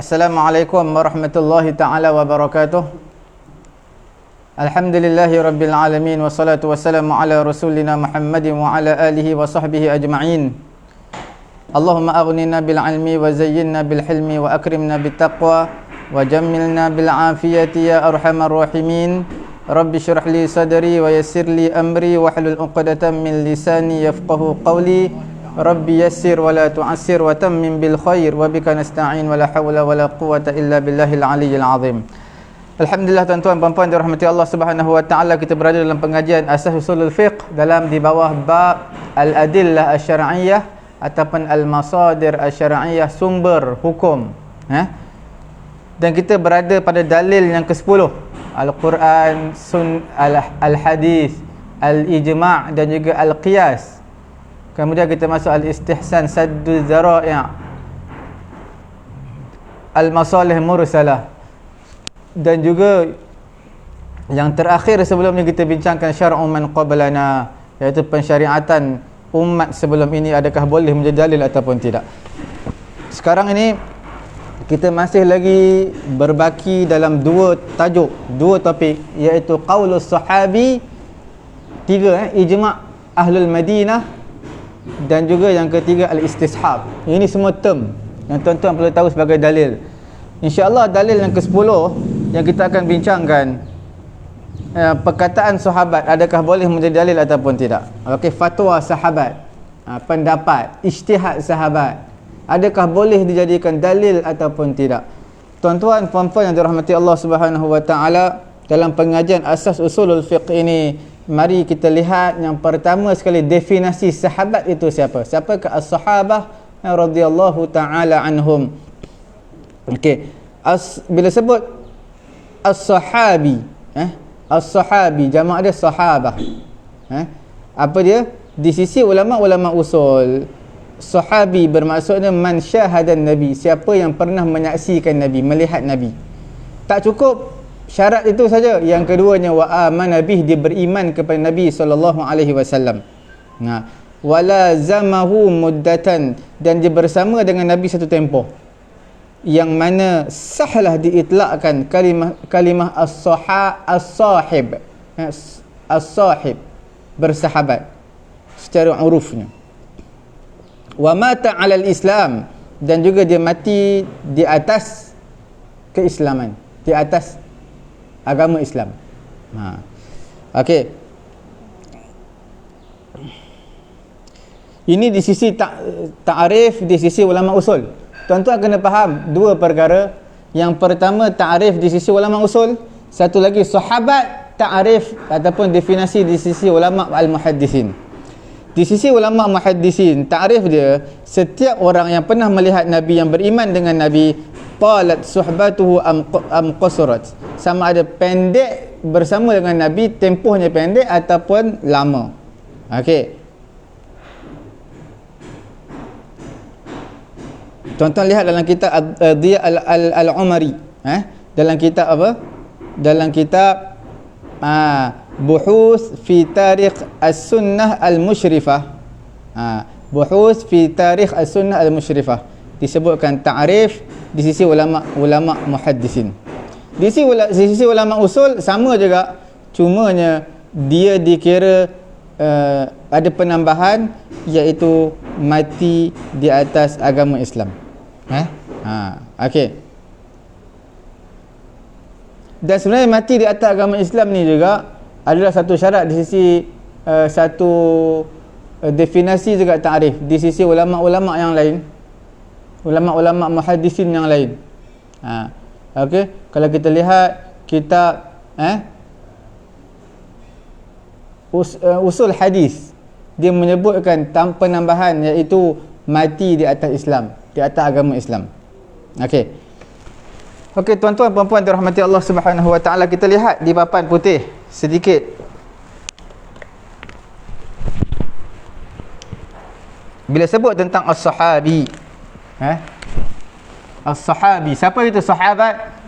Assalamualaikum warahmatullahi ta'ala wabarakatuh. Alhamdulillahi rabbil alamin. Wassalatu wassalamu ala rasulina Muhammadin wa ala alihi wa sahbihi ajma'in. Allahumma aghnina bil ilmi wa zayyinna bil hilmi wa akrimna bit taqwa wa jammilna bil afiyati ya arhamar rahimin. Rabbi syrah li sadri wa yassir li amri wa hlul 'uqdatam min lisani yafqahu qawli. Rabbi yassir wa la tu'assir wa tammim bil khair wa bika nasta'in wa la hawla wa la quwwata illa billahil aliyyil azim. Alhamdulillah, tuan-tuan dan puan dirahmati Allah Subhanahu wa taala, kita berada dalam pengajian Asas Usulul Fiqh dalam di bawah bab al-adillah asy-syar'iyyah ataupun al-masadir asy-syar'iyyah, sumber hukum. Dan kita berada pada dalil yang ke-10, Al-Quran, Al-Hadis, Al-Ijma' dan juga Al-Qiyas. Kemudian kita masuk al-istihsan, saddu dzara'i', al-masalih mursalah, dan juga yang terakhir sebelum ni kita bincangkan syar'u man qablana, iaitu pensyariatan umat sebelum ini, adakah boleh menjadi dalil ataupun tidak. Sekarang ini kita masih lagi berbaki dalam dua tajuk, dua topik, iaitu qaulus sahabi, tiga ijma' ahlul Madinah, dan juga yang ketiga al-istishab. Ini semua term yang tuan-tuan perlu tahu sebagai dalil. InsyaAllah dalil yang ke-10 yang kita akan bincangkan, perkataan sahabat, adakah boleh menjadi dalil ataupun tidak. Okey, fatwa sahabat, pendapat, ijtihad sahabat, adakah boleh dijadikan dalil ataupun tidak. Tuan-tuan puan-puan yang dirahmati Allah Subhanahu wa taala, dalam pengajian Asas Usulul Fiqh ini, mari kita lihat yang pertama sekali, definisi sahabat itu siapa? Siapakah as-sahabah radhiyallahu taala anhum? Okey, bila sebut as-sahabi, as-sahabi jamak dia sahabah. Apa dia? Di sisi ulama-ulama usul, sahabi bermaksudnya man syahadan nabi, siapa yang pernah menyaksikan nabi, melihat nabi. Tak cukup syarat itu saja. Yang keduanya wa amana bih, dia beriman kepada Nabi sallallahu alaihi wasallam. Wala zamahu muddatan, dan dia bersama dengan Nabi satu tempoh, yang mana sahlah diitlakkan kalimah as-sahib, as-sahib, bersahabat secara urufnya. Wa mata 'alal Islam, dan juga dia mati di atas keislaman, di atas agama Islam. Okey. Ini di sisi ta'arif, di sisi ulama usul. Tuan-tuan kena faham dua perkara. Yang pertama ta'arif di sisi ulama usul, satu lagi sahabat ta'arif ataupun definisi di sisi ulama al-muhaddisin. Di sisi ulama muhaddisin, ta'arif dia, setiap orang yang pernah melihat Nabi, yang beriman dengan Nabi, talat suhbatuhu am qasurat, sama ada pendek bersama dengan Nabi, tempohnya pendek ataupun lama. Okey, tuan-tuan lihat dalam kitab Dhiya al-Umari, dalam kitab apa? Dalam kitab Buhus fi Tarikh As-Sunnah Al-Musyrifah, Buhus fi Tarikh As-Sunnah Al-Musyrifah, disebutkan ta'rif di sisi ulama muhaddisin. Di sisi ulama usul sama juga, cumanya dia dikira ada penambahan, iaitu mati di atas agama Islam. Okey. Dan sebenarnya mati di atas agama Islam ni juga adalah satu syarat di sisi satu definisi juga ta'rif di sisi ulama-ulama yang lain, ulama-ulama muhaddisin yang lain. Okey, kalau kita lihat kitab usul hadis, dia menyebutkan tanpa penambahan, iaitu mati di atas Islam, di atas agama Islam. Okey, tuan-tuan puan-puan dirahmati Allah Subhanahu wa taala, kita lihat di papan putih sedikit. Bila sebut tentang as-sahabi, as-sahabi, siapa itu sahabat?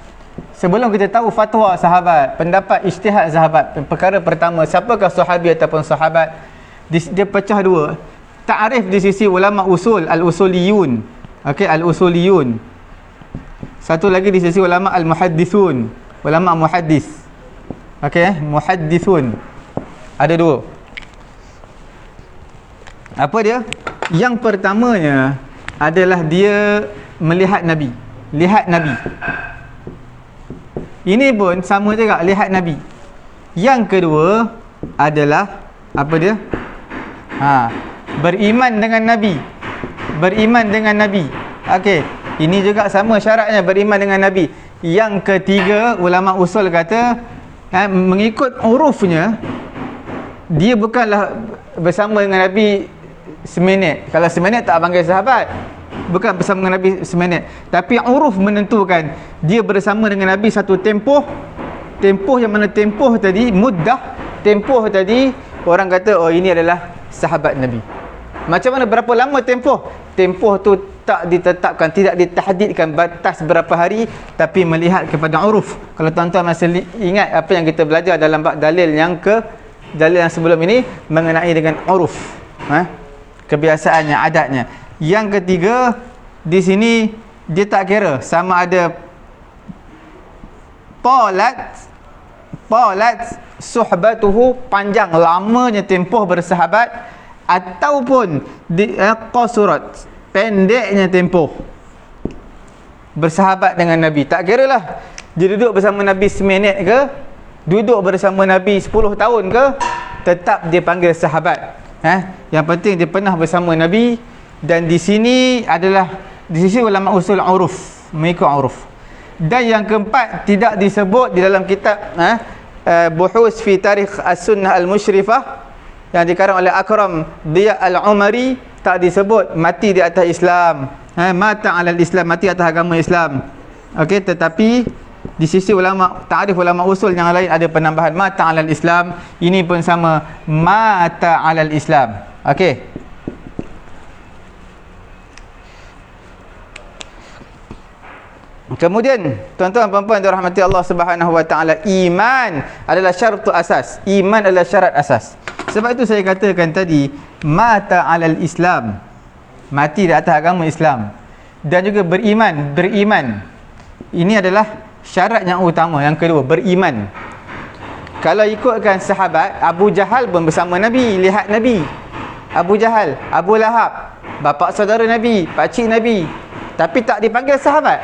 Sebelum kita tahu fatwa sahabat, pendapat ijtihad sahabat, perkara pertama, siapakah sahabi ataupun sahabat? Dia pecah dua. Ta'rif di sisi ulama usul, al-usuliyun. Okey, al-usuliyun. Satu lagi di sisi ulama al-muhaddithun, ulama muhaddis. Okey, muhaddithun. Ada dua. Apa dia? Yang pertamanya adalah dia melihat Nabi. Lihat Nabi. Ini pun sama juga, lihat Nabi. Yang kedua adalah apa dia? Beriman dengan Nabi. Beriman dengan Nabi. Okey, ini juga sama syaratnya, beriman dengan Nabi. Yang ketiga, ulama usul kata mengikut urufnya, dia bukanlah bersama dengan Nabi seminit. Kalau seminit tak panggil sahabat. Bukan bersama dengan Nabi seminit. Tapi uruf menentukan dia bersama dengan Nabi satu tempoh. Tempoh yang mana tempoh tadi, muddah. Tempoh tadi, orang kata, oh ini adalah sahabat Nabi. Macam mana, berapa lama tempoh? Tempoh tu tak ditetapkan, tidak ditahdidkan batas berapa hari, tapi melihat kepada uruf. Kalau tuan-tuan masih ingat apa yang kita belajar dalam bab dalil yang sebelum ini mengenai dengan uruf, kebiasaannya, adatnya. Yang ketiga, di sini dia tak kira sama ada talat suhbatuhu, panjang lamanya tempoh bersahabat, ataupun qasurat, pendeknya tempoh bersahabat dengan Nabi. Tak kira lah dia duduk bersama Nabi seminit ke, duduk bersama Nabi 10 tahun ke, tetap dia panggil sahabat. Yang penting dia pernah bersama Nabi. Dan di sini adalah di sisi ulama usul uruf, mengikut uruf. Dan yang keempat, tidak disebut di dalam kitab Buhus fi Tarikh As-Sunnah Al-Musyrifah yang dikarang oleh Akram Diya Al-Umari, tak disebut mati di atas Islam, mata alal Islam, mati atas agama Islam. Okey, tetapi di sisi ulama ta'rif, ulama usul yang lain ada penambahan mata alal Islam. Ini pun sama, mata alal Islam. Okey. Kemudian tuan-tuan puan-puan dirahmati Allah Subhanahu wa taala, iman adalah syarat asas. Iman adalah syarat asas. Sebab itu saya katakan tadi, mata alal Islam, mati di atas agama Islam. Dan juga beriman. Ini adalah syarat yang utama. Yang kedua, beriman. Kalau ikutkan sahabat, Abu Jahal pun bersama Nabi, lihat Nabi. Abu Jahal, Abu Lahab, bapa saudara Nabi, pakcik Nabi, tapi tak dipanggil sahabat.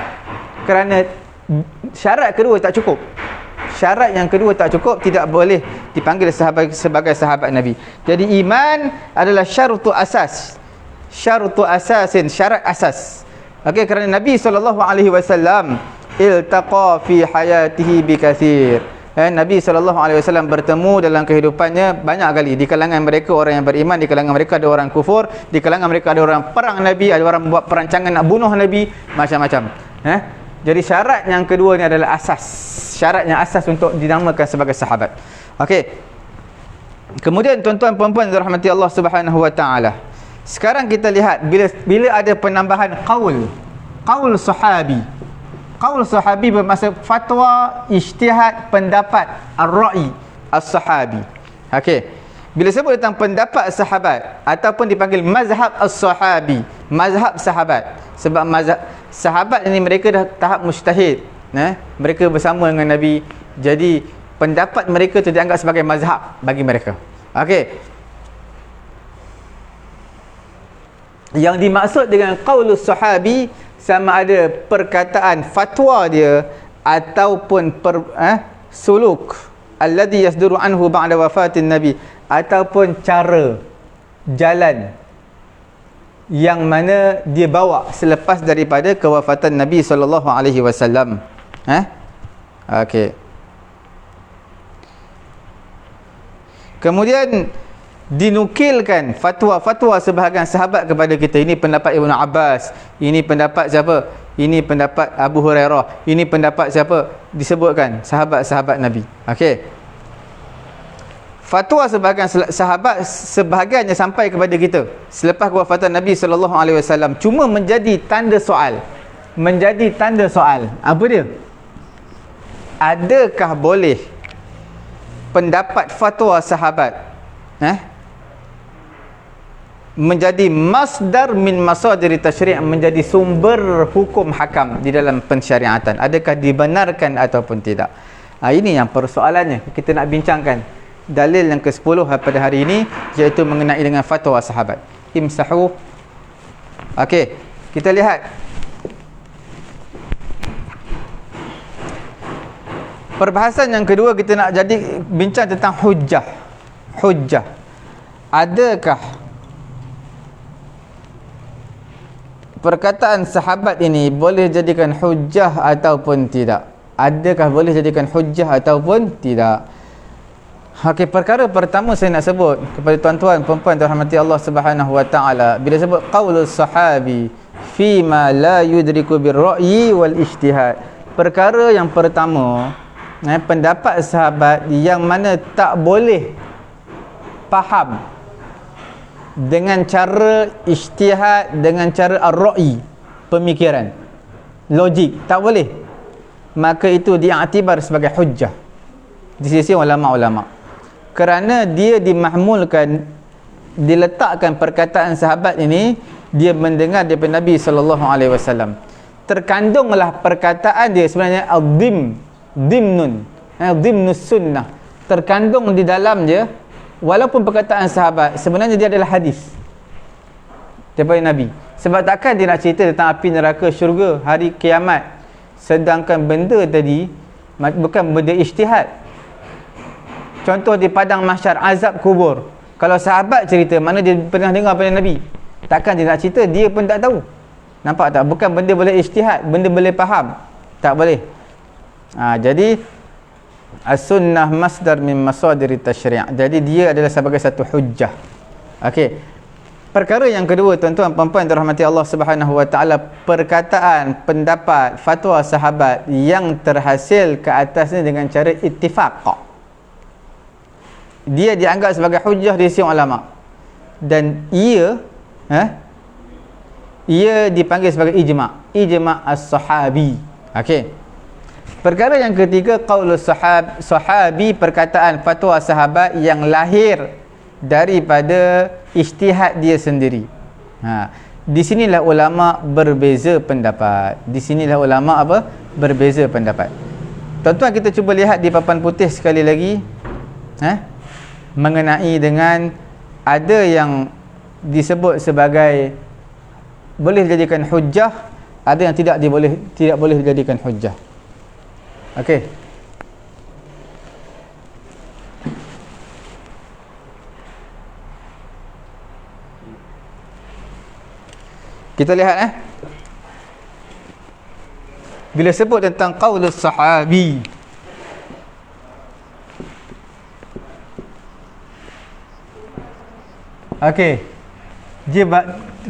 Kerana syarat kedua tak cukup. Syarat yang kedua tak cukup, tidak boleh dipanggil sebagai sahabat Nabi. Jadi iman adalah syaratu asas. Syaratu asasin, syarat asas. Okey, kerana Nabi SAW iltaqa fi hayatihi bikathir. Nabi SAW bertemu dalam kehidupannya banyak kali. Di kalangan mereka orang yang beriman, di kalangan mereka ada orang kufur, di kalangan mereka ada orang perang Nabi, ada orang buat perancangan nak bunuh Nabi, macam-macam. Jadi syarat yang kedua ni adalah asas. Syarat yang asas untuk dinamakan sebagai sahabat. Okey. Kemudian tuan-tuan puan-puan dirahmati Allah Subhanahu wa taala. Sekarang kita lihat bila ada penambahan qaul sahabi. Qaul sahabi bermaksud fatwa, ijtihad, pendapat, ar-ra'i as-sahabi. Okey. Bila sebut tentang pendapat sahabat ataupun dipanggil mazhab as-sahabi, mazhab sahabat. Sebab mazhab sahabat ini mereka dah tahap mujtahid, mereka bersama dengan Nabi. Jadi pendapat mereka itu dianggap sebagai mazhab bagi mereka. Okey. Yang dimaksud dengan qaulus sahabi sama ada perkataan fatwa dia ataupun suluk alladhi yasduru anhu ba'da wafatin Nabi, ataupun cara jalan yang mana dia bawa selepas daripada kewafatan Nabi SAW. Okey. Kemudian dinukilkan fatwa-fatwa sebahagian sahabat kepada kita. Ini pendapat Ibn Abbas, ini pendapat siapa? Ini pendapat Abu Hurairah, ini pendapat siapa? Disebutkan sahabat-sahabat Nabi. Okey. Fatwa sebahagian sahabat sebahagiannya sampai kepada kita selepas kewafatan Nabi SAW, cuma menjadi tanda soal. Menjadi tanda soal. Apa dia? Adakah boleh pendapat fatwa sahabat menjadi masdar min masadir tasyri', menjadi sumber hukum hakam di dalam pensyariatan. Adakah dibenarkan ataupun tidak? Ini yang persoalannya kita nak bincangkan. Dalil yang ke-10 pada hari ini iaitu mengenai dengan fatwa sahabat. Imsahu. Okey, kita lihat perbahasan yang kedua. Kita nak jadi bincang tentang hujjah. Hujjah. Adakah perkataan sahabat ini boleh jadikan hujjah ataupun tidak? Adakah boleh jadikan hujjah ataupun tidak? Okey, perkara pertama saya nak sebut kepada tuan-tuan puan-puan dirahmati Allah Subhanahu wa taala, bila sebut qaulus sahabi fi ma la yudriku birra'yi wal ijtihad. Perkara yang pertama, pendapat sahabat yang mana tak boleh faham dengan cara ijtihad, dengan cara ar-ra'yi, pemikiran, logik, tak boleh, maka itu diiktibar sebagai hujjah di sisi ulama-ulama, kerana dia dimahmulkan, diletakkan perkataan sahabat ini, dia mendengar daripada Nabi SAW. Terkandunglah perkataan dia sebenarnya dimnun, dimnus sunnah, terkandung di dalam dia. Walaupun perkataan sahabat sebenarnya dia adalah hadis daripada Nabi. Sebab takkan dia nak cerita tentang api neraka syurga hari kiamat, sedangkan benda tadi bukan benda ijtihad. Contoh di padang mahsyar, azab kubur, kalau sahabat cerita, mana dia pernah dengar pada Nabi? Takkan dia nak cerita, dia pun tak tahu. Nampak tak? Bukan benda boleh ijtihad, benda boleh faham, tak boleh. Jadi as-sunnah masdar min masadir tasyri'. Jadi dia adalah sebagai satu hujjah. Okey. Perkara yang kedua, tuan-tuan puan-puan dirahmati Allah Subhanahu wa taala, perkataan, pendapat, fatwa sahabat yang terhasil ke atasnya dengan cara ittifaq, dia dianggap sebagai hujjah di sisi ulama, dan ia dipanggil sebagai ijma' as-sahabi. Okey. Perkara yang ketiga, qaulus sahabi, perkataan fatwa sahabat yang lahir daripada ijtihad dia sendiri. Di sinilah ulama berbeza pendapat. Berbeza pendapat. Tuan-tuan, kita cuba lihat di papan putih sekali lagi, mengenai dengan ada yang disebut sebagai boleh dijadikan hujjah, ada yang tidak boleh dijadikan hujjah. Okey. Kita lihat bila sebut tentang qaulus sahabi, okey, dia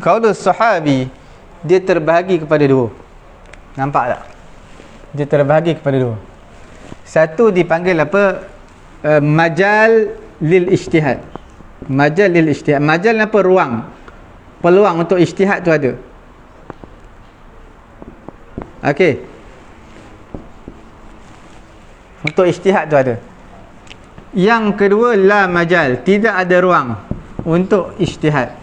qaulus sahabi dia terbahagi kepada dua. Nampak tak? Dia terbahagi kepada dua. Satu dipanggil apa? Majal lil ijtihad. Majal lil ijtihad. Majal apa? Ruang. Peluang untuk ijtihad tu ada. Okey. Untuk ijtihad tu ada. Yang kedua, la majal, tidak ada ruang untuk ijtihad.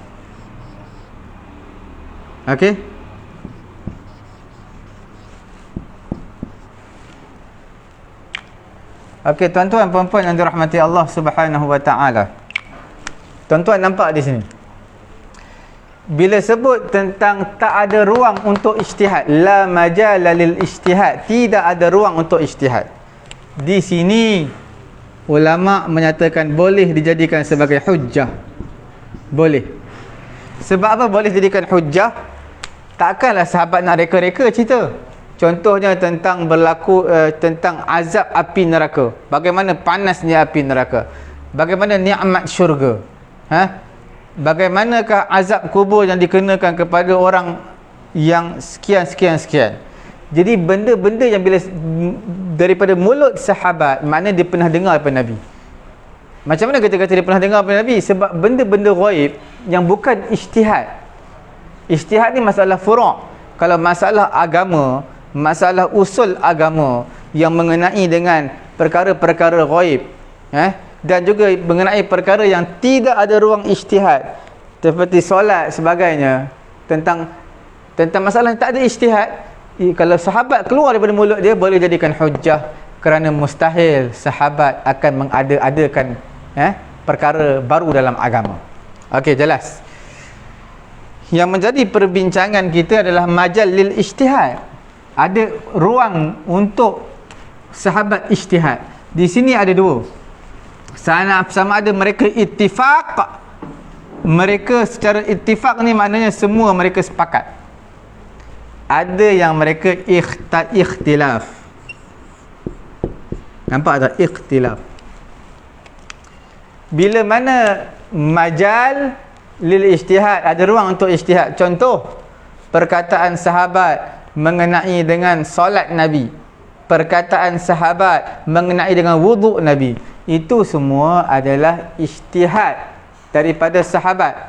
Okey. Okey, tuan-tuan puan-puan yang dirahmati Allah Subhanahu wa taala. Tuan-tuan nampak di sini, bila sebut tentang tak ada ruang untuk ijtihad, la majala lil ijtihad, tidak ada ruang untuk ijtihad, di sini ulama menyatakan boleh dijadikan sebagai hujjah. Boleh. Sebab apa boleh dijadikan hujjah? Takkanlah sahabat nak reka-reka cerita. Contohnya tentang tentang azab api neraka. Bagaimana panasnya api neraka. Bagaimana nikmat syurga. Bagaimanakah azab kubur yang dikenakan kepada orang yang sekian. Jadi benda-benda yang bila daripada mulut sahabat, maknanya dia pernah dengar daripada Nabi. Macam mana kita kata dia pernah dengar daripada Nabi? Sebab benda-benda ghaib yang bukan ijtihad. Ijtihad ni masalah furu'. Kalau masalah agama, masalah usul agama yang mengenai dengan perkara-perkara ghaib, dan juga mengenai perkara yang tidak ada ruang ijtihad, seperti solat sebagainya, tentang masalah yang tak ada ijtihad, kalau sahabat keluar daripada mulut dia boleh jadikan hujjah, kerana mustahil sahabat akan mengada-adakan perkara baru dalam agama. Okey, jelas. Yang menjadi perbincangan kita adalah majal lil ijtihad. Ada ruang untuk sahabat ijtihad. Di sini ada dua. Sama ada mereka ittifaq. Mereka secara ittifaq ni maknanya semua mereka sepakat. Ada yang mereka ikhtilaf. Nampak tak? Ikhtilaf. Bila mana majal lil ijtihad, ada ruang untuk ijtihad. Contoh, perkataan sahabat mengenai dengan solat Nabi, perkataan sahabat mengenai dengan wuduk Nabi, itu semua adalah ijtihad daripada sahabat.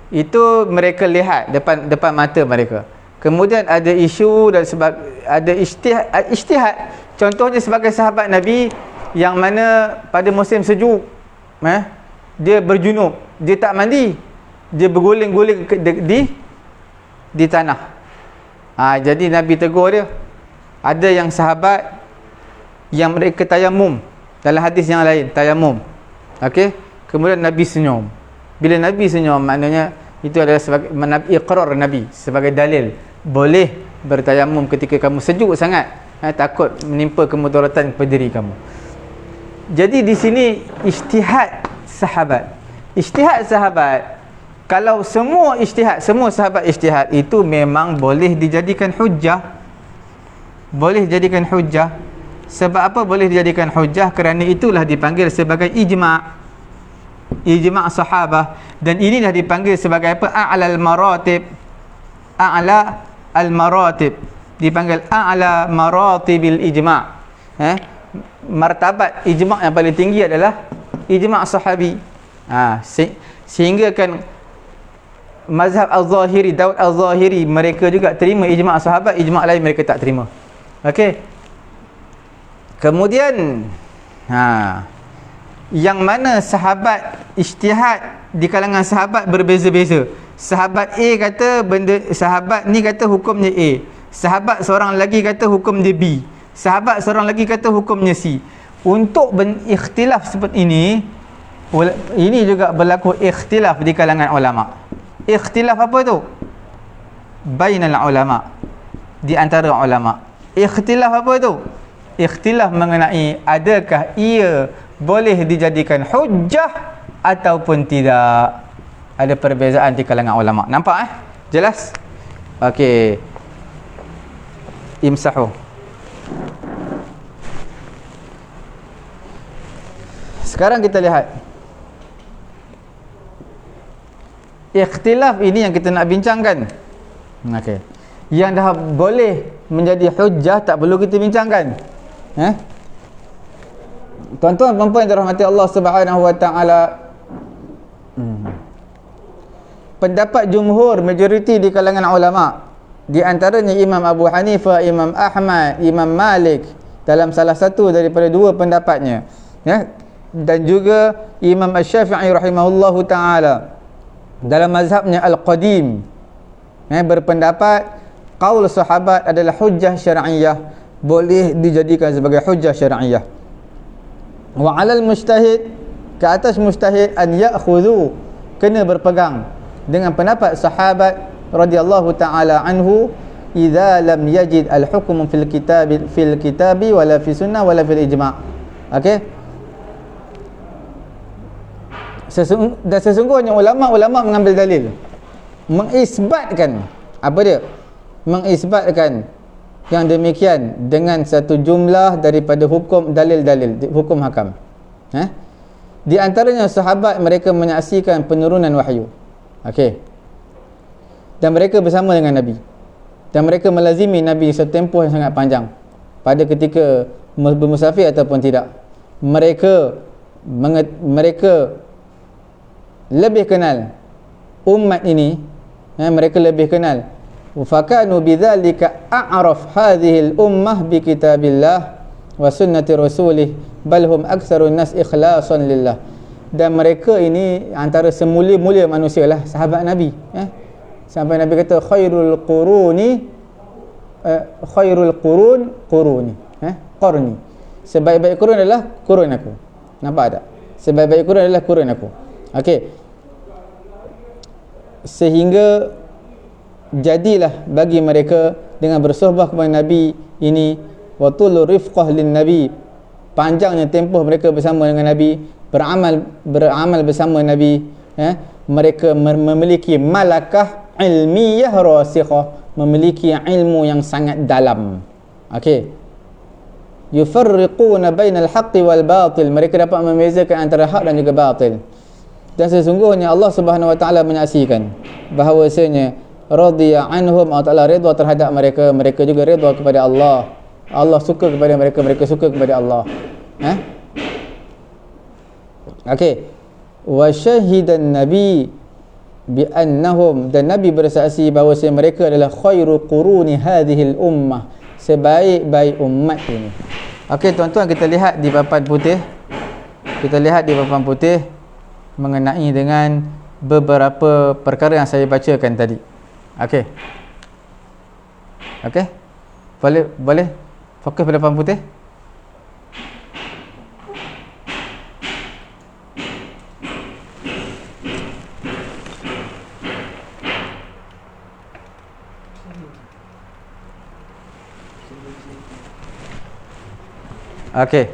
Itu mereka lihat depan mata mereka. Kemudian ada isu dan ada ijtihad. Contohnya sebagai sahabat Nabi yang mana pada musim sejuk, dia berjunub, dia tak mandi, dia berguling-guling di tanah. Jadi Nabi tegur dia. Ada yang sahabat yang mereka tayamum, dalam hadis yang lain tayamum. Okey, kemudian Nabi senyum. Bila Nabi senyum, maknanya itu adalah sebagai iqrar Nabi, sebagai dalil boleh bertayamum ketika kamu sejuk sangat, takut menimpa kemudaratan kepada diri kamu. Jadi di sini ijtihad sahabat. Ijtihad sahabat, kalau semua sahabat ijtihad, itu memang boleh dijadikan hujjah. Boleh dijadikan hujjah. Sebab apa boleh dijadikan hujjah? Kerana itulah dipanggil sebagai ijma'. Ijma' sahabah. Dan inilah dipanggil sebagai apa? A'la al-maratib. A'la al-maratib. Dipanggil a'la maratibil ijma'. Martabat ijma' yang paling tinggi adalah ijma' sahabi. Sehingga kan mazhab al-Zahiri, Daud al-Zahiri, mereka juga terima ijma' sahabat, ijma' lain mereka tak terima. Okey. Kemudian yang mana sahabat ijtihad di kalangan sahabat berbeza-beza. Sahabat A kata sahabat ni kata hukumnya A. Sahabat seorang lagi kata hukum dia B. Sahabat seorang lagi kata hukumnya C. Untuk berikhtilaf seperti ini juga berlaku ikhtilaf di kalangan ulama. Ikhtilaf apa tu? Bainal ulama, di antara ulama. Ikhtilaf apa tu? Ikhtilaf mengenai adakah ia boleh dijadikan hujjah ataupun tidak. Ada perbezaan di kalangan ulama. Nampak Jelas? Okey. Imsahu. Sekarang kita lihat ikhtilaf ini yang kita nak bincangkan. Okey. Yang dah boleh menjadi hujjah tak perlu kita bincangkan. Tuan-tuan dan puan yang dirahmati Allah Subhanahu wa taala, pendapat jumhur, majoriti di kalangan ulama, di antaranya Imam Abu Hanifah, Imam Ahmad, Imam Malik, dalam salah satu daripada dua pendapatnya, dan juga Imam Asy-Syafi'i rahimahullahu taala dalam mazhabnya Al-Qadim, berpendapat qaul sahabat adalah hujjah syar'iyyah, boleh dijadikan sebagai hujjah syar'iyyah. Wa 'alal mujtahid, ke atas mujtahid, an ya'khudhu, kena berpegang dengan pendapat sahabat radhiyallahu taala anhu, idza lam yajid al-hukm fil kitabi wala fi sunnah wala fil ijma'. Okey. Sesungguhnya ulama-ulama mengambil dalil, mengisbatkan apa dia? Mengisbatkan yang demikian dengan satu jumlah daripada hukum dalil-dalil, hukum hakam. Di antaranya sahabat, mereka menyaksikan penurunan wahyu. Okey. Dan mereka bersama dengan Nabi. Dan mereka melazimi Nabi setempoh yang sangat panjang. Pada ketika bermusafir ataupun tidak. Mereka lebih kenal umat ini, mereka lebih kenal. Fakanu bidzalika a'raf hadhihi al-ummah bi kitabillah wa sunnati rasulih bal hum aktsarun nas ikhlasan lillah. dan mereka ini antara semulia-mulia manusia lah, sahabat Nabi. Sampai Nabi kata khairul quruni quruni. Qarni. Sebaik-baik kurun adalah kurun aku. Nampak tak? Sebaik-baik kurun adalah kurun aku. Okey. Sehingga jadilah bagi mereka dengan bersohbah kepada Nabi ini watul rifqah lin Nabi, panjangnya tempoh mereka bersama dengan Nabi, beramal bersama Nabi, mereka memiliki malakah ilmiyah rasikhah, memiliki ilmu yang sangat dalam. Okey. Yufarriquna bainal haqqi wal batil, mereka dapat membezakan antara hak dan juga batil. Dan sesungguhnya Allah Subhanahu wa taala menyaksikan bahawasanya radhiya anhum, Allah Taala redha terhadap mereka, mereka juga redha kepada Allah. Allah suka kepada mereka, mereka suka kepada Allah. Okey. Wa syahidan nabi bi annahum, dan Nabi bersaksi bahawa mereka adalah khairu quruni hadhil ummah, sebaik-baik umat ini. Okey tuan-tuan, kita lihat di papan putih. Kita lihat di papan putih mengenai dengan beberapa perkara yang saya bacakan tadi. Okey. Okey. Boleh fokus pada papan putih. Okey.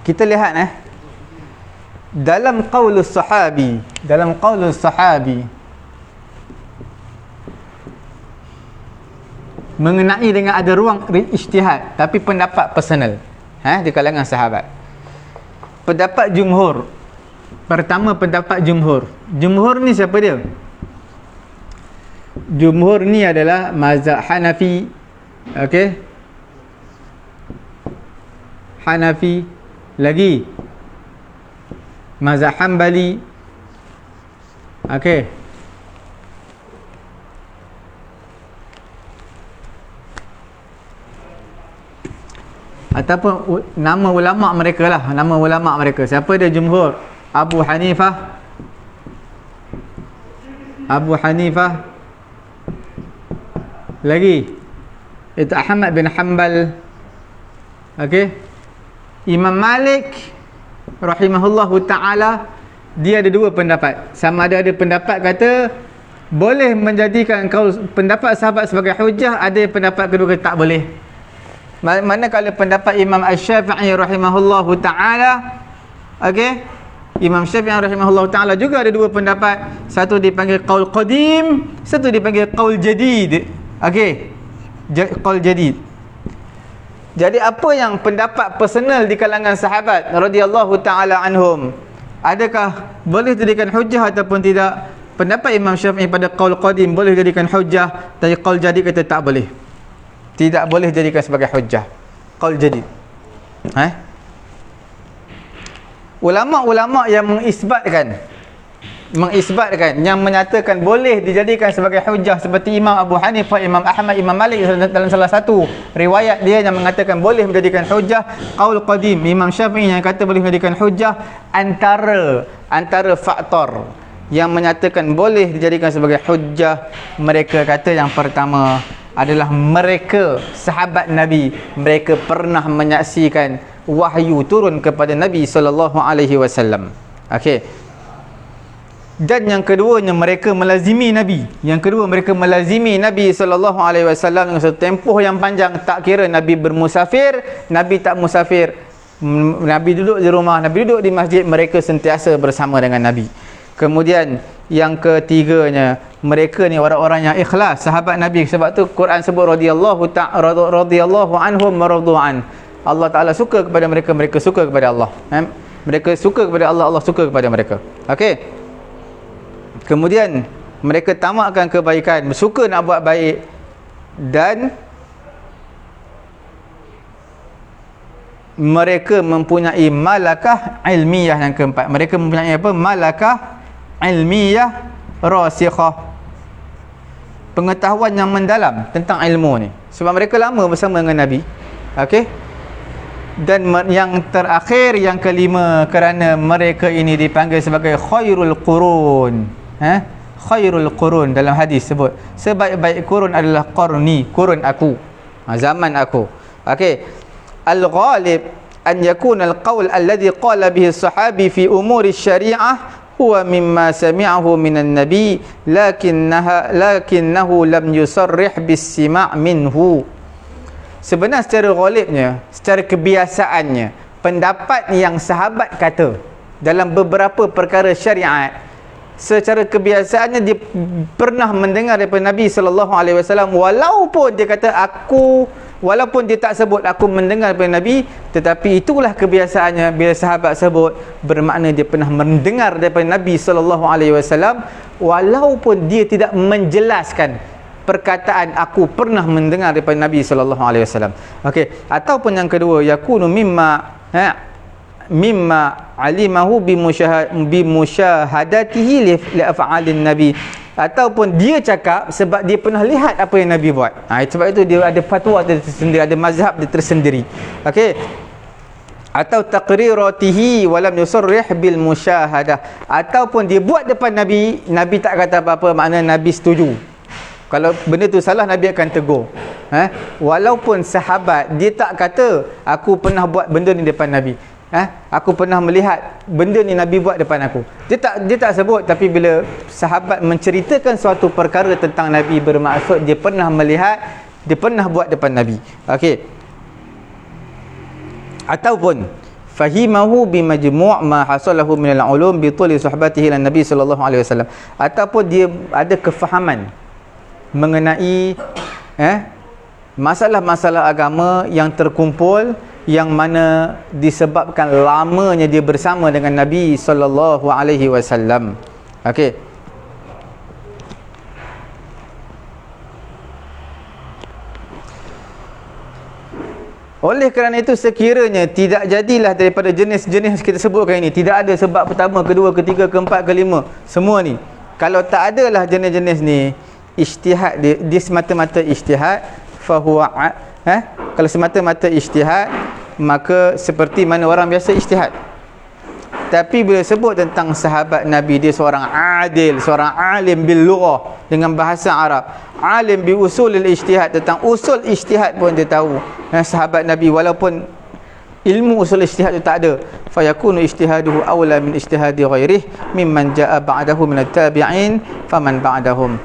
Kita lihat dalam qaulus sahabi, mengenai dengan ada ruang ijtihad tapi pendapat personal di kalangan sahabat. Pendapat jumhur. Pertama, pendapat jumhur. Jumhur ni siapa dia? Jumhur ni adalah mazhab Hanafi. Okey. Hanafi, lagi mazhab Hanbali. Okey. Ataupun nama ulama mereka lah, nama ulama mereka. Siapa dia jumhur? Abu Hanifah, lagi itu Ahmad bin Hanbal. Okey. Imam Malik rahimahullahu ta'ala, dia ada dua pendapat. Sama ada pendapat kata boleh menjadikan pendapat sahabat sebagai hujah, ada pendapat kedua kata tak boleh. Manakala pendapat Imam Asy-Syafi'i rahimahullahu ta'ala, okey, Imam Syafi'i rahimahullahu ta'ala juga ada dua pendapat. Satu dipanggil qaul qadim, satu dipanggil qaul jadid. Okey, qaul jadid. Jadi apa yang pendapat personal di kalangan sahabat radhiyallahu ta'ala anhum, adakah boleh dijadikan hujah ataupun tidak? Pendapat Imam Syafi'i pada qaul qadim boleh dijadikan hujah, tapi qaul jadid kata tak boleh. Tidak boleh dijadikan sebagai hujah qaul jadid. Ulama-ulama yang mengisbatkan, yang menyatakan boleh dijadikan sebagai hujah seperti Imam Abu Hanifah, Imam Ahmad, Imam Malik, dalam salah satu riwayat dia yang mengatakan boleh menjadikan hujah qaul qadim. Imam Syafi'i yang kata boleh menjadikan hujah, antara faktor yang menyatakan boleh dijadikan sebagai hujah, mereka kata yang pertama adalah mereka sahabat Nabi, mereka pernah menyaksikan wahyu turun kepada Nabi sallallahu alaihi wasallam. Okey. Dan yang keduanya, mereka melazimi Nabi. Mereka melazimi Nabi sallallahu alaihi wasallam dengan satu tempoh yang panjang. Tak kira Nabi bermusafir, Nabi tak musafir, Nabi duduk di rumah, Nabi duduk di masjid, mereka sentiasa bersama dengan Nabi. Kemudian yang ketiganya, mereka ni orang-orang yang ikhlas, sahabat Nabi. Sebab tu Quran sebut radhiyallahu anhum wa radu'an. Allah Taala suka kepada mereka, mereka suka kepada Allah. Mereka suka kepada Allah, Allah suka kepada mereka. Okey. Kemudian mereka tamakkan kebaikan, suka nak buat baik, dan mereka mempunyai malakah ilmiah. Yang keempat, mereka mempunyai apa? Malakah ilmiah rasikhah, pengetahuan yang mendalam tentang ilmu ni. Sebab mereka lama bersama dengan Nabi. Okey. yang terakhir, yang kelima, kerana mereka ini dipanggil sebagai khairul qurun. Khairul qurun dalam hadis sebut sebaik-baik kurun adalah qarni, kurun aku, zaman aku. Okey, al-ghalib an yakuna al-qawl alladhi qala bihi as-sahabi fi umuri syariah huwa mimma sami'ahu minan nabi lakinnahu lam yusarrih bis-sima' minhu. Sebenarnya secara ghalibnya, secara kebiasaannya, pendapat yang sahabat kata dalam beberapa perkara syariat, secara kebiasaannya dia pernah mendengar daripada Nabi SAW, walaupun dia kata walaupun dia tak sebut aku mendengar daripada Nabi, tetapi itulah kebiasaannya. Bila sahabat sebut, bermakna dia pernah mendengar daripada Nabi SAW, walaupun dia tidak menjelaskan perkataan aku pernah mendengar daripada Nabi SAW. Okey, ataupun yang kedua, yakunu mimma alimahu bimusyahadatihi li af'alin nabi, ataupun dia cakap sebab dia pernah lihat apa yang Nabi buat. Sebab itu dia ada fatwa dia tersendiri, ada mazhab dia tersendiri. Okey, atau taqriratihi walam yusarrih bil musyahadah, ataupun dia buat depan Nabi, Nabi tak kata apa-apa, makna Nabi setuju. Kalau benda tu salah, Nabi akan tegur. Walaupun sahabat dia tak kata aku pernah buat benda ni depan Nabi, aku pernah melihat benda ni Nabi buat depan aku, dia tak sebut. Tapi bila sahabat menceritakan suatu perkara tentang Nabi, bermaksud dia pernah melihat, dia pernah buat depan Nabi. Okey, ataupun fahimahu bimajmu' ma hasalahu min al-ulum bi tuli suhbatihi lan Nabi sallallahu alaihi wasallam, ataupun dia ada kefahaman mengenai masalah-masalah agama yang terkumpul, yang mana disebabkan lamanya dia bersama dengan Nabi sallallahu alaihi wasallam. Okey, oleh kerana itu, sekiranya tidak jadilah daripada jenis-jenis kita sebutkan ini, tidak ada sebab pertama, kedua, ketiga, keempat, kelima, semua ni, kalau tak adalah jenis-jenis ni, ijtihad dia semata-mata ijtihad, fahuwa kalau semata-mata ijtihad, maka seperti mana orang biasa ijtihad. Tapi bila sebut tentang sahabat Nabi, dia seorang adil, seorang alim bil lughah, dengan bahasa Arab, alim bi usulil ijtihad, tentang usul ijtihad pun dia tahu. Sahabat Nabi, walaupun ilmu usul ijtihad itu tak ada, fayakunu ijtihaduhu awla min ijtihadi ghairih mimman jaa ba'dahu min at-tabi'in faman ba'dahum.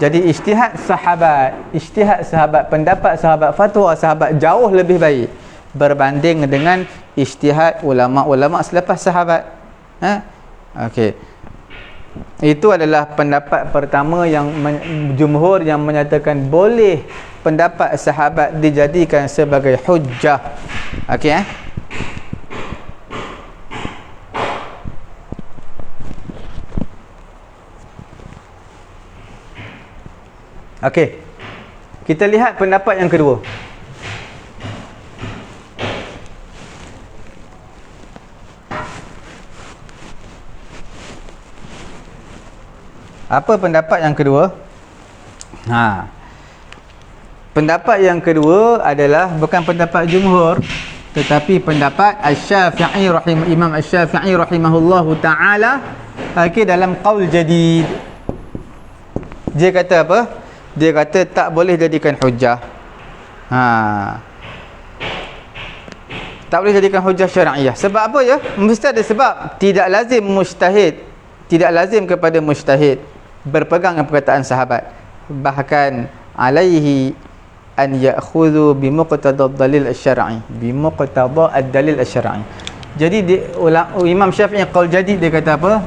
Jadi ijtihad sahabat, pendapat sahabat, fatwa sahabat jauh lebih baik berbanding dengan ijtihad ulama-ulama selepas sahabat. Okey, itu adalah pendapat pertama yang jumhur yang menyatakan boleh pendapat sahabat dijadikan sebagai hujjah. Okey, Okey, kita lihat pendapat yang kedua. Apa pendapat yang kedua? Pendapat yang kedua adalah bukan pendapat jumhur, tetapi pendapat Asy-Syafi'i Imam Asy-Syafi'i rahimahullahu taala. Okey, dalam qaul jadid, dia kata apa? Dia kata tak boleh jadikan hujjah. Tak boleh jadikan hujjah syar'iyah. Sebab apa ya? Mesti ada sebab. Tidak lazim mujtahid, tidak lazim kepada mujtahid berpegang dengan perkataan sahabat. Bahkan alaihi an ya'khudhu bimuqtada ad-dalil asy-syar'i, bimuqtada ad-dalil asy-syar'i. Jadi Imam Syafi'i qaul jadid dia kata apa?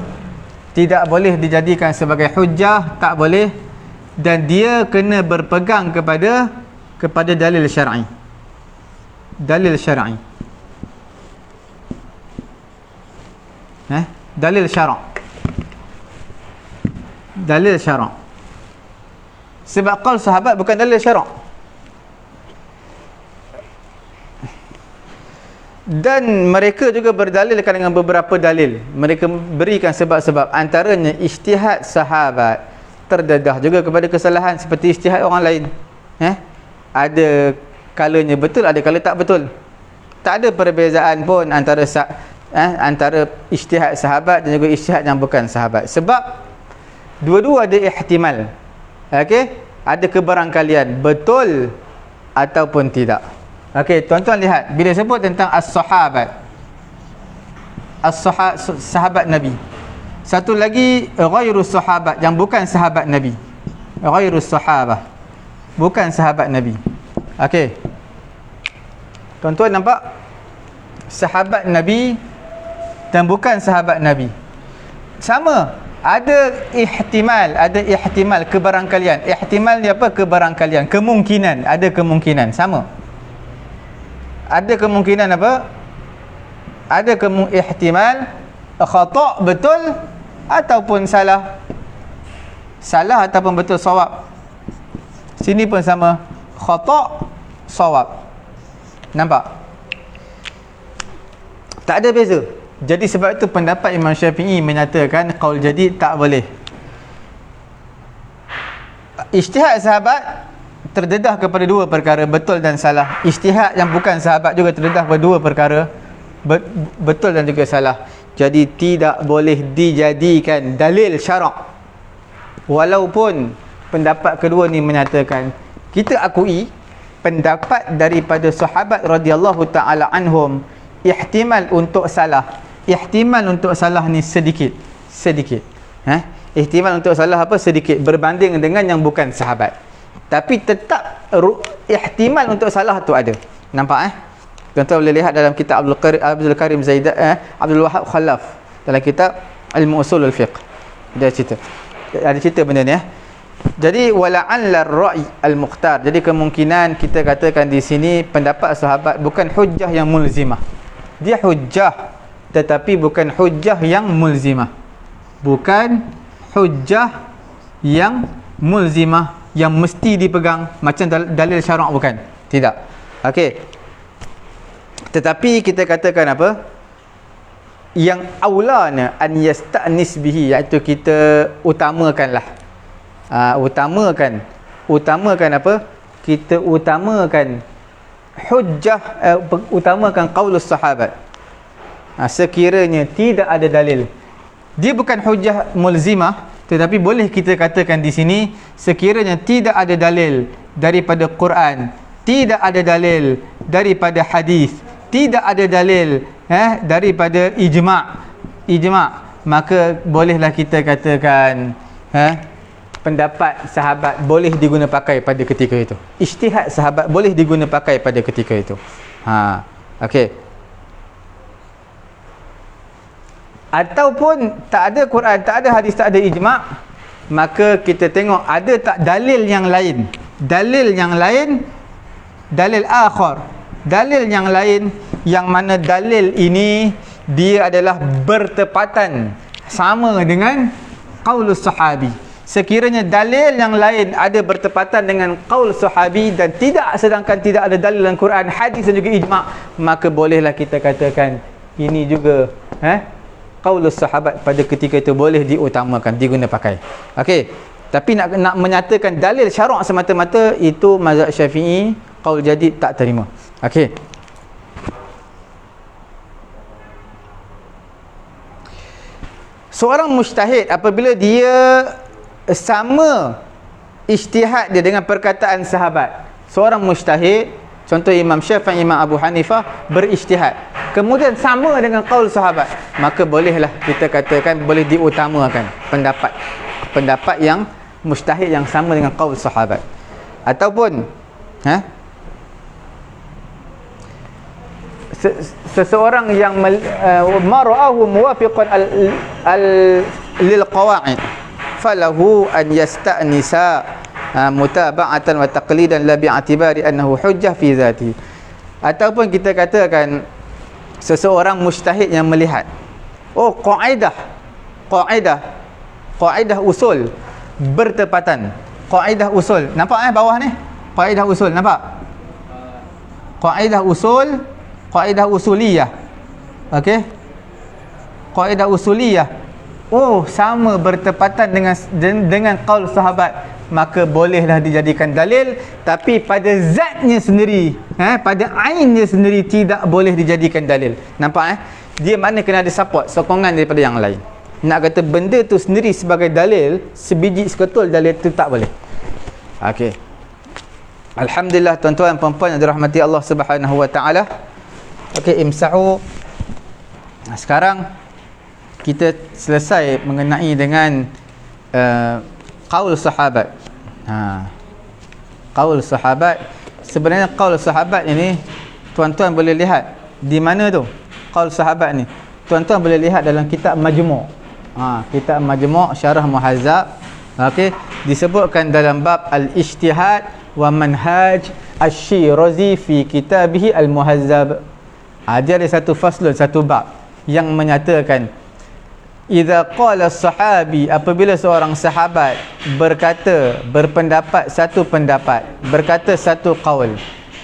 Tidak boleh dijadikan sebagai hujjah, tak boleh, dan dia kena berpegang kepada dalil syar'i. Dalil syar'i. Dalil syara'. Dalil syara'. Sebab qaul sahabat bukan dalil syara'. Dan mereka juga berdalilkan dengan beberapa dalil. Mereka berikan sebab-sebab, antaranya ijtihad sahabat terdedah juga kepada kesalahan seperti ijtihad orang lain. Ada kalanya betul, ada kala tak betul. tak ada perbezaan pun antara antara ijtihad sahabat dan juga ijtihad yang bukan sahabat, sebab dua-dua ada ihtimal. Okey, ada kebarangkalian betul ataupun tidak. Okey, tuan-tuan lihat bila sebut tentang as-sahabat, sahabat Nabi. Satu lagi ghairus sahabat, yang bukan sahabat Nabi. Ghairus sahabah, bukan sahabat Nabi. Okey, tuan-tuan nampak sahabat Nabi dan bukan sahabat Nabi sama, ada ihtimal kebarangkalian. Ihtimal ni apa? Kebarangkalian, kemungkinan, ada kemungkinan sama. Ada kemungkinan apa? Ada ihtimal khata' betul ataupun salah. Salah ataupun betul, sawab. Sini pun sama, khata', sawab. Nampak? Tak ada beza. Jadi sebab itu pendapat Imam Syafi'i menyatakan qaul jadid tak boleh. Ijtihad sahabat terdedah kepada dua perkara, betul dan salah. Ijtihad yang bukan sahabat juga terdedah kepada dua perkara, betul dan juga salah. Jadi tidak boleh dijadikan dalil syarak. Walaupun pendapat kedua ni menyatakan, kita akui pendapat daripada sahabat radhiyallahu taala anhum, ihtimal untuk salah. Ihtimal untuk salah ni sedikit. Ihtimal untuk salah apa? Sedikit berbanding dengan yang bukan sahabat. Tapi tetap ihtimal untuk salah tu ada. Nampak Tuan-tuan boleh lihat dalam kitab Abdul Karim Abdul Wahab Khalaf, dalam kitab Ilmu Usulul Fiqh. Ada cerita benda ni Jadi wala'alla ar-ra'i al-mukhtar. Jadi kemungkinan kita katakan di sini pendapat sahabat bukan hujjah yang mulzimah. Dia hujjah tetapi bukan hujjah yang mulzimah. Bukan hujjah yang mulzimah yang mesti dipegang macam dalil syarak, bukan. Tidak. Okey. Tetapi kita katakan apa? Yang aulana an yasta'nis bihi, iaitu kita utamakanlah. Utamakan apa? Kita utamakan hujjah, utamakan qaulus sahabat. Sekiranya tidak ada dalil. Dia bukan hujjah mulzimah, tetapi boleh kita katakan di sini sekiranya tidak ada dalil daripada Quran, tidak ada dalil daripada hadis, tidak ada dalil daripada ijma', maka bolehlah kita katakan pendapat sahabat boleh diguna pakai pada ketika itu. Ijtihad sahabat boleh diguna pakai pada ketika itu. Okey. Ataupun tak ada Quran, tak ada hadis, tak ada ijma', maka kita tengok ada tak dalil yang lain. Dalil akhar. Dalil yang lain, yang mana dalil ini dia adalah bertepatan sama dengan qaulus sahabi. Sekiranya dalil yang lain ada bertepatan dengan qaul sahabi dan sedangkan tidak ada dalil dalam Quran, hadis dan juga ijma', maka bolehlah kita katakan ini juga qaulus sahabat pada ketika itu boleh diutamakan, diguna pakai. Okey. Tapi nak menyatakan dalil syarak semata-mata, itu mazhab Syafi'i, qaul jadid tak terima. Okey. Seorang mujtahid apabila dia sama ijtihad dia dengan perkataan sahabat. Seorang mujtahid, contoh Imam Syafi'i, Imam Abu Hanifah berijtihad, kemudian sama dengan qaul sahabat, maka bolehlah kita katakan boleh diutamakan pendapat yang mujtahid yang sama dengan qaul sahabat. Ataupun seseorang yang mara'ahu muwafiqan lil qawaid falahu an yasta'nisa mutaba'atan wa taqlidan la bi'atibari annahu hujjah fi zati. Ataupun kita katakan seseorang mujtahid yang melihat kaedah usul bertepatan. Kaedah usul, nampak bawah ni? Kaedah usul, nampak? Kaedah usuliyah. Okey? Kaedah usuliyah. Sama bertepatan dengan qaul sahabat, maka bolehlah dijadikan dalil, tapi pada zatnya sendiri, pada ainnya sendiri tidak boleh dijadikan dalil. Nampak dia mana kena ada support, sokongan daripada yang lain. Nak kata benda tu sendiri sebagai dalil, sebiji seketul dalil tu tak boleh. Okey. Alhamdulillah tuan-tuan puan-puan yang dirahmati Allah Subhanahu wa taala. Okey, imsahu. Sekarang kita selesai mengenai dengan qaul sahabat. Qaul sahabat. Sebenarnya qaul sahabat ini tuan-tuan boleh lihat di mana tu qaul sahabat ni. Tuan-tuan boleh lihat dalam kitab Majmu'. Kitab Majmu' Syarah Muhazzab. Okey, disebutkan dalam bab al-ijtihad wa manhaj asy-Syirazi fi kitabih al-Muhazzab. Dia ada satu faslun, satu bab yang menyatakan idza qala sahabi, apabila seorang sahabat berpendapat satu pendapat, berkata satu qaul,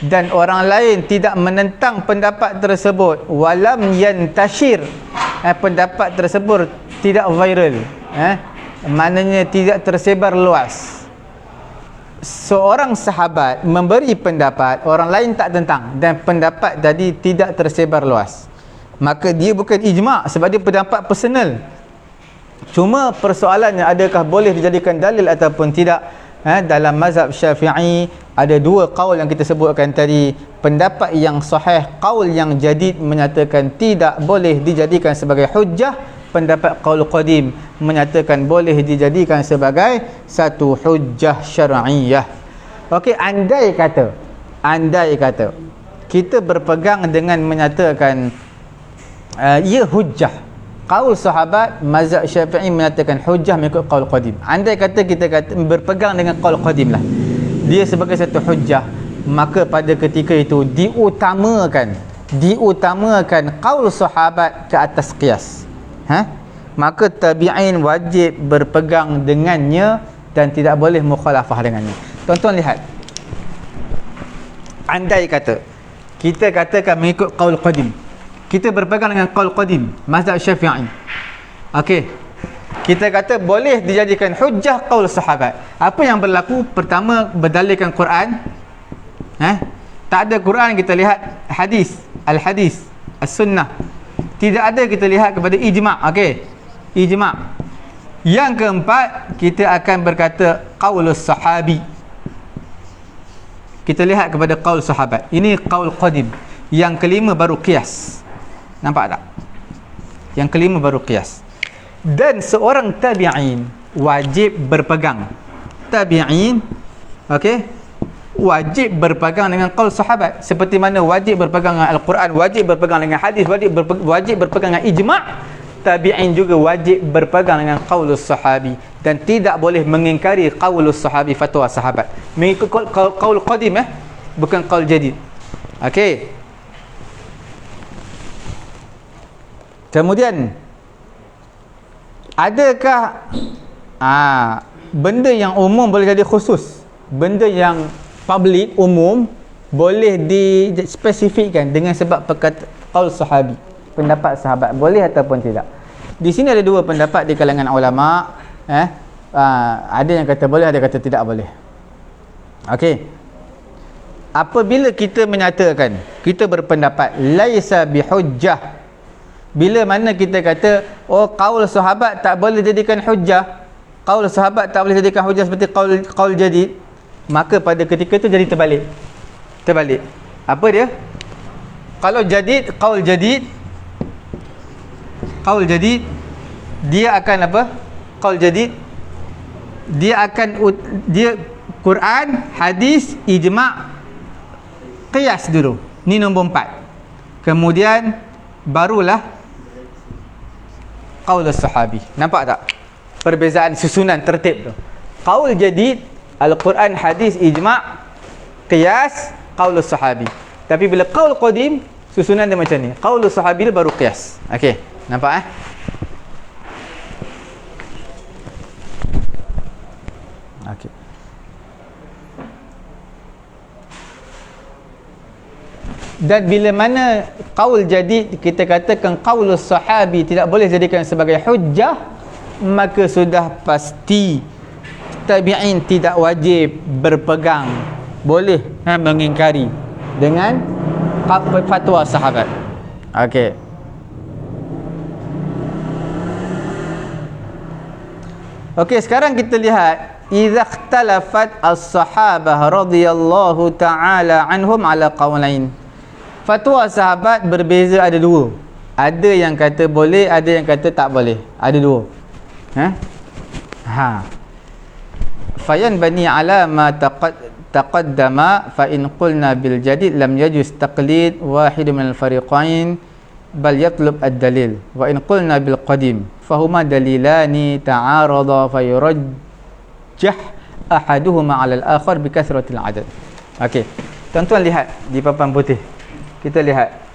dan orang lain tidak menentang pendapat tersebut, walam yantashir, pendapat tersebut tidak viral, maknanya tidak tersebar luas. Seorang sahabat memberi pendapat, orang lain tak tentang, dan pendapat tadi tidak tersebar luas, maka dia bukan ijma' sebab dia pendapat personal. Cuma persoalannya adakah boleh dijadikan dalil ataupun tidak. Dalam mazhab Syafi'i ada dua qaul yang kita sebutkan tadi. Pendapat yang sahih, qaul yang jadid menyatakan tidak boleh dijadikan sebagai hujjah. Pendapat qaul qadim menyatakan boleh dijadikan sebagai satu hujjah syar'iyyah. Okey, andai kata kita berpegang dengan menyatakan ia hujjah, qaul sahabat, mazhab Syafi'i menyatakan hujjah mengikut qaul qadim. Andai kata kita berpegang dengan qaul qadim lah, dia sebagai satu hujjah, maka pada ketika itu diutamakan qaul sahabat ke atas qiyas. Maka tabi'in wajib berpegang dengannya dan tidak boleh mukhalafah dengannya. Tuan-tuan lihat, andai kata kita katakan mengikut qaul qadim, kita berpegang dengan qaul qadim mazhab Syafi'i. Okey, kita kata boleh dijadikan hujjah qaul sahabat. Apa yang berlaku? Pertama, berdalilkan Quran. Tak ada Quran, kita lihat hadis, al-hadis, as-sunnah. Tidak ada, kita lihat kepada ijma'. Okey, ijma'. Yang keempat, kita akan berkata qaulus sahabi. Kita lihat kepada qaul sahabat. Ini qaul qadim. Yang kelima baru qiyas. Nampak tak? Yang kelima baru qiyas. Dan seorang tabi'in wajib berpegang. Tabi'in, okey, wajib berpegang dengan qaul sahabat, seperti mana wajib berpegang dengan Al-Quran, wajib berpegang dengan hadis, wajib berpegang dengan ijma'. Tabi'in juga wajib berpegang dengan qaulus sahabi dan tidak boleh mengingkari qaulus sahabi, fatwa sahabat. Mengikut qaul qadim, bukan qaul jadid. Okey. Kemudian adakah benda yang umum boleh jadi khusus? Benda yang public, umum, boleh dispesifikkan dengan sebab qaul sahabi, pendapat sahabat, boleh ataupun tidak. Di sini ada dua pendapat di kalangan ulama. Ada yang kata boleh, ada yang kata tidak boleh. Okey. Apabila kita menyatakan, kita berpendapat laisa bihujjah, bila mana kita kata qaul sahabat tak boleh jadikan hujjah, qaul sahabat tak boleh jadikan hujjah seperti qaul jadid, maka pada ketika itu jadi terbalik. Apa dia? Kalau jadid, qaul jadid dia akan apa? Qaul jadid dia Quran, hadis, ijma', qiyas dulu. Ni nombor 4. Kemudian barulah qaulus sahabi. Nampak tak perbezaan susunan tertib tu? Qaul jadid, Al-Quran, hadis, ijma', qiyas, qaulus sahabi. Tapi bila qaul qadim, susunan dia macam ni. Qaulus sahabi baru qiyas. Okey, nampak Okey. Dan bila mana qaul jadid kita katakan qaulus sahabi tidak boleh jadikan sebagai hujjah, maka sudah pasti tabi'in tidak wajib berpegang, boleh mengingkari dengan fatwa sahabat. Okey. Okey, sekarang kita lihat idza ikhtalafat as-sahabah radhiyallahu taala anhum ala qaulain. Fatwa sahabat berbeza, ada dua. Ada yang kata boleh, ada yang kata tak boleh. Ada dua. Fayan bani ala ma taqaddama fa in qulna bil jadid lam yajuz taqlid wahid min al fariqain bal yatlub ad-dalil wa in qulna bil qadim fahuma dalilani ta'arada fa yurajjah ahaduhuma 'ala al-akhar bi kathratil adad. Okey. Tuan-tuan lihat di papan putih. Kita lihat.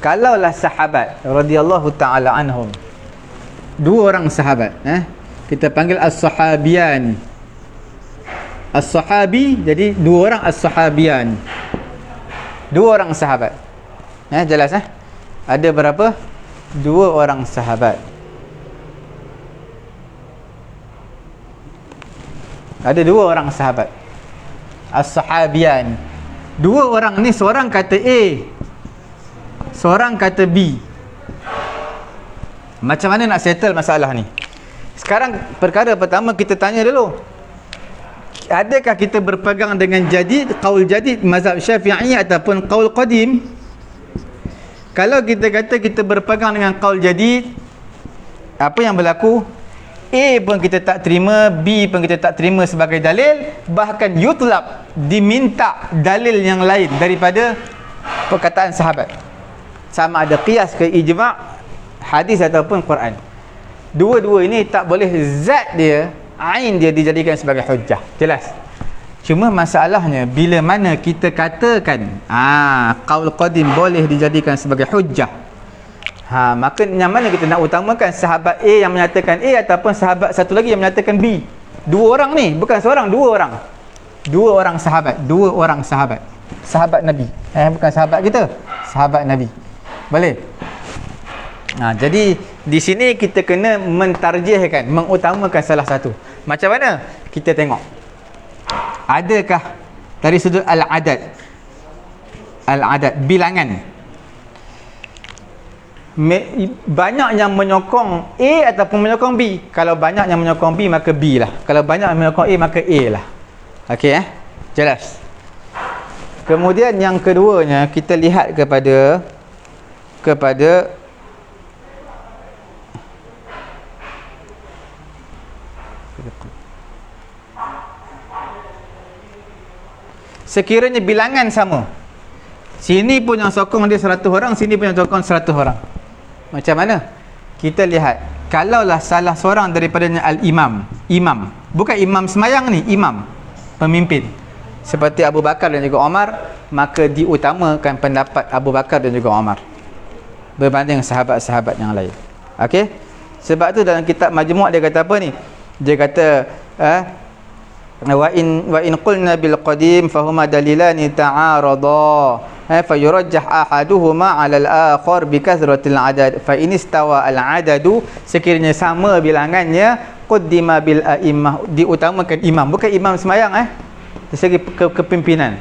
Kalaulah sahabat radhiyallahu taala anhum, dua orang sahabat, kita panggil as-sahabiyan. As-sahabi, jadi dua orang as-sahabiyan. Dua orang sahabat. Jelas Ada berapa? Dua orang sahabat. Ada dua orang sahabat. As-sahabiyan. Dua orang ni, seorang kata A, seorang kata B. Macam mana nak settle masalah ni? Sekarang perkara pertama kita tanya dulu, adakah kita berpegang dengan jadid, qaul jadid mazhab Syafi'i ataupun qaul qadim? Kalau kita kata kita berpegang dengan qaul jadid, apa yang berlaku? A pun kita tak terima, B pun kita tak terima sebagai dalil, bahkan yutlab, diminta dalil yang lain daripada perkataan sahabat. Sama ada qiyas ke ijma', hadis ataupun Quran. Dua-dua ini tak boleh zat dia, ain dia dijadikan sebagai hujjah. Jelas. Cuma masalahnya bila mana kita katakan qaul qadim boleh dijadikan sebagai hujjah, maka yang mana kita nak utamakan, sahabat A yang menyatakan A ataupun sahabat satu lagi yang menyatakan B? Dua orang ni, bukan seorang, dua orang. Dua orang sahabat, dua orang sahabat. Sahabat Nabi. Bukan sahabat kita, sahabat Nabi. Boleh? Jadi di sini kita kena mentarjihkan, mengutamakan salah satu. Macam mana? Kita tengok. Adakah dari sudut al-adad, bilangan, banyak yang menyokong A ataupun menyokong B? Kalau banyak yang menyokong B, maka B lah. Kalau banyak yang menyokong A, maka A lah. Okey, jelas. Kemudian yang keduanya, kita lihat kepada sekiranya bilangan sama, sini pun yang sokong dia 100 orang, sini pun yang sokong 100 orang, macam mana? Kita lihat, kalaulah salah seorang daripadanya al-imam, bukan imam semayang ni, imam, pemimpin, seperti Abu Bakar dan juga Umar, maka diutamakan pendapat Abu Bakar dan juga Umar berbanding sahabat-sahabat yang lain. Okey? Sebab tu dalam kitab Majmu' dia kata apa ni? Dia kata wa in qulna bil qadim fahuma dalilani ta'arada fa yurajjah ahaduhuma 'ala al-akhar bi kathratil adad fa in istawa al-adadu, sekiranya sama bilangannya, quddima bil a'immah, diutamakan imam, bukan imam semayang dari segi kepimpinan.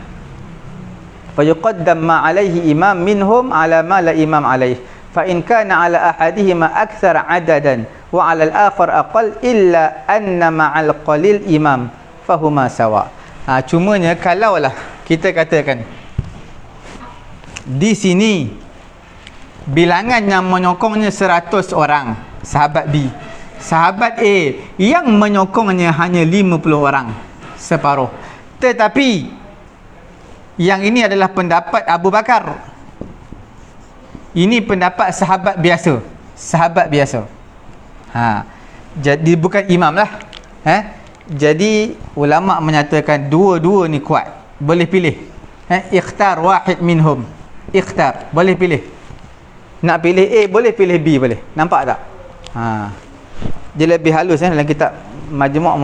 Fa yuqaddam ma 'alaihi imam minhum 'ala ma la imam 'alaihi fa in kana 'ala ahadihima akthar 'adadan wa 'ala al-akhar aqall illa anna ma'al qalil imam fahuma sawa. Cumanya kalaulah kita katakan di sini bilangan yang menyokongnya 100 orang, sahabat B, sahabat A yang menyokongnya hanya 50 orang, separuh. Tetapi yang ini adalah pendapat Abu Bakar, ini pendapat sahabat biasa, jadi bukan imam lah. Jadi ulama menyatakan dua-dua ni kuat, boleh pilih. Ikhtar wahid minhum, ikhtar, boleh pilih. Nak pilih A boleh, pilih B boleh. Nampak tak? Dia lebih halus dalam kitab Majmu',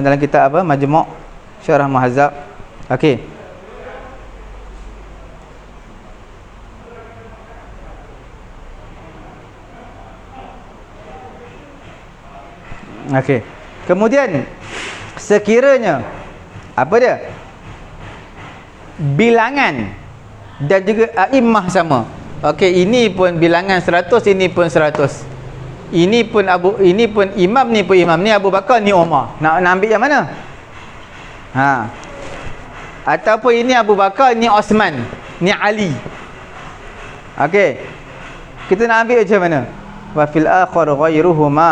dalam kitab apa? Majmu' Syarah Muhazzab. Okey. Okey. Kemudian sekiranya apa dia? Bilangan dan juga a'immah sama. Okey, ini pun bilangan 100, ini pun 100. Ini pun imam, ni pun imam, ni Abu Bakar, ni Umar. Nak ambil yang mana? Ha. Ataupun ini Abu Bakar, ni Osman, ni Ali. Okey. Kita nak ambil macam mana? Wa fil akhar ghairuhuma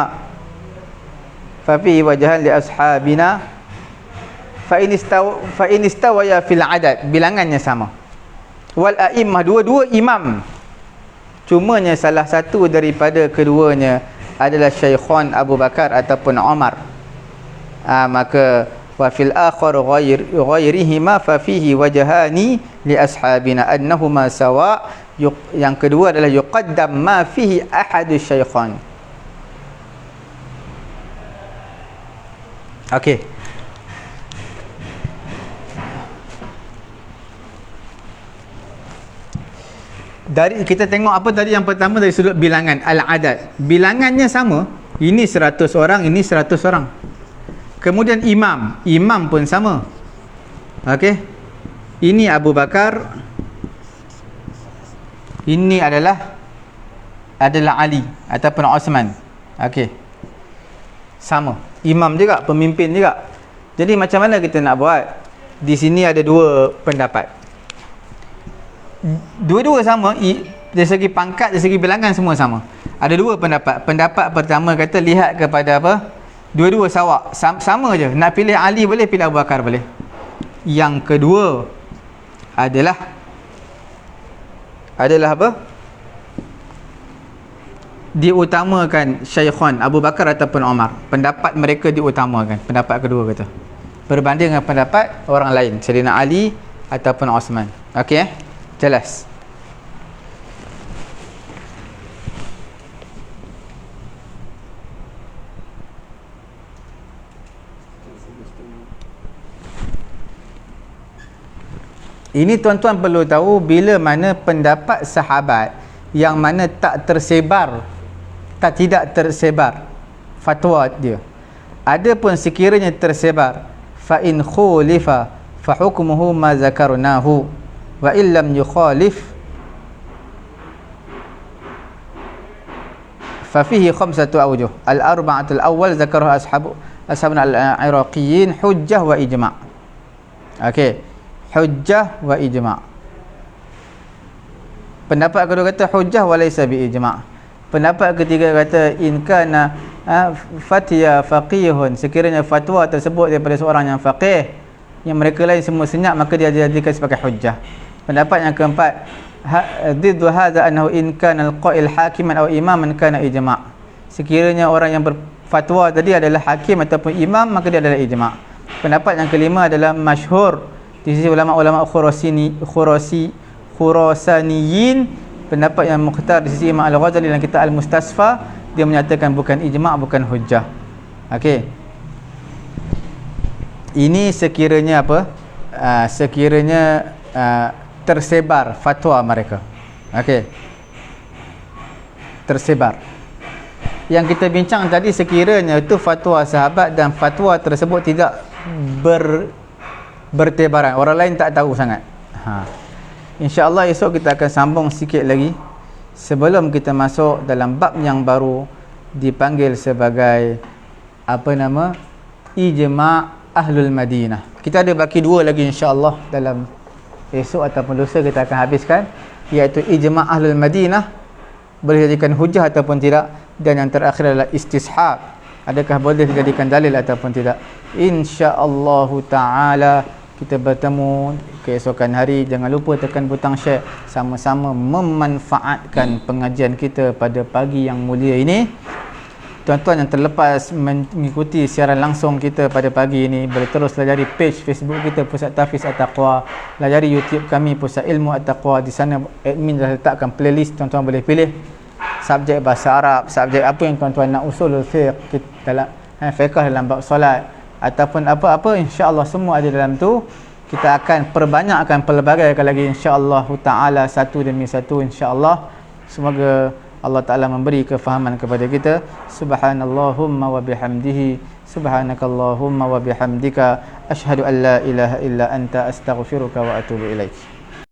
fa fihi wajhan li ashabina fa in istawaya fil adad, bilangannya sama. Wal a'immah, dua-dua imam, cumanya salah satu daripada keduanya adalah Syaikhan Abu Bakar ataupun Umar. Maka wa fil akhar ghairihima fa fihi wajhani li ashabina annahuma sawa. Yang kedua adalah yuqaddam ma fihi ahadu syaikhan. Okey. Dari kita tengok apa tadi, yang pertama dari sudut bilangan al-adad. Bilangannya sama. Ini 100 orang, ini 100 orang. Kemudian imam pun sama. Okey. Ini Abu Bakar. Ini adalah Ali ataupun Osman. Okey. Sama. Imam juga, pemimpin juga. Jadi macam mana kita nak buat? Di sini ada dua pendapat. Dua-dua sama, dari segi pangkat, dari segi bilangan semua sama. Ada dua pendapat. Pendapat pertama kata lihat kepada apa? Dua-dua sawak, sama je. Nak pilih Ali boleh, pilih Abu Bakar boleh. Yang kedua adalah apa? Diutamakan Syaikhan Abu Bakar ataupun Umar. Pendapat mereka diutamakan. Pendapat kedua kata, berbanding dengan pendapat orang lain, Sayyidina Ali ataupun Osman. Okey, jelas. Ini tuan-tuan perlu tahu, bila mana pendapat sahabat yang mana tidak tersebar fatwa dia. Adapun sekiranya tersebar, fa in khulifa fa hukmuhu ma zakarnahu wa illam yukhalif fa fihi khamsatu awjuh. Al-arba'atul awwal zakaraha ashabuna al-iraqiyyin hujjah wa ijma'. Okey, hujjah wa ijma'. Pendapat kedua kata hujjah wa laysa bi ijma'. Pendapat ketiga kata in kana fatya faqihun, sekiranya fatwa tersebut daripada seorang yang faqih, yang mereka lain semua senyap, maka dia dijadikan sebagai hujjah. Pendapat yang keempat, diddu hadza annahu in kana al-qa'il hakiman aw imaman kana ijma'. Sekiranya orang yang berfatwa tadi adalah hakim ataupun imam, maka dia adalah ijma'. Pendapat yang kelima adalah masyhur di sisi ulama-ulama Khurasaniyin. Pendapat yang mukhtar di sisi Imam Al-Ghazali dalam kitab Al-Mustasfa, dia menyatakan bukan ijma', bukan hujjah. Okey. Ini sekiranya apa? Sekiranya tersebar fatwa mereka. Okey. Tersebar. Yang kita bincang tadi, sekiranya itu fatwa sahabat dan fatwa tersebut tidak bertebaran, orang lain tak tahu sangat. InsyaAllah esok kita akan sambung sikit lagi sebelum kita masuk dalam bab yang baru dipanggil sebagai apa nama? Ijma' Ahlul Madinah. Kita ada baki dua lagi insyaAllah dalam esok ataupun lusa kita akan habiskan, iaitu Ijma' Ahlul Madinah boleh dijadikan hujah ataupun tidak, dan yang terakhir adalah istishab, adakah boleh dijadikan dalil ataupun tidak. InsyaAllah ta'ala kita bertemu keesokan hari. Jangan lupa tekan butang share, sama-sama memanfaatkan pengajian kita pada pagi yang mulia ini. Tuan-tuan yang terlepas mengikuti siaran langsung kita pada pagi ini, boleh terus layari page Facebook kita Pusat Tahfiz At-Taqwa, layari YouTube kami Pusat Ilmu At-Taqwa. Di sana admin dah letakkan playlist, tuan-tuan boleh pilih subjek bahasa Arab, subjek apa yang tuan-tuan nak, usul fiqh dalam fiqh dalam bab solat, ataupun apa-apa, insya-Allah semua ada dalam tu. Kita akan perbanyakkan pelbagai lagi insya-Allah taala, satu demi satu insya-Allah. Semoga Allah Taala memberi kefahaman kepada kita. Subhanallahumma wa bihamdihi, subhanakallahumma wa bihamdika, asyhadu an la ilaha illa anta, astaghfiruka wa atubu ilaik.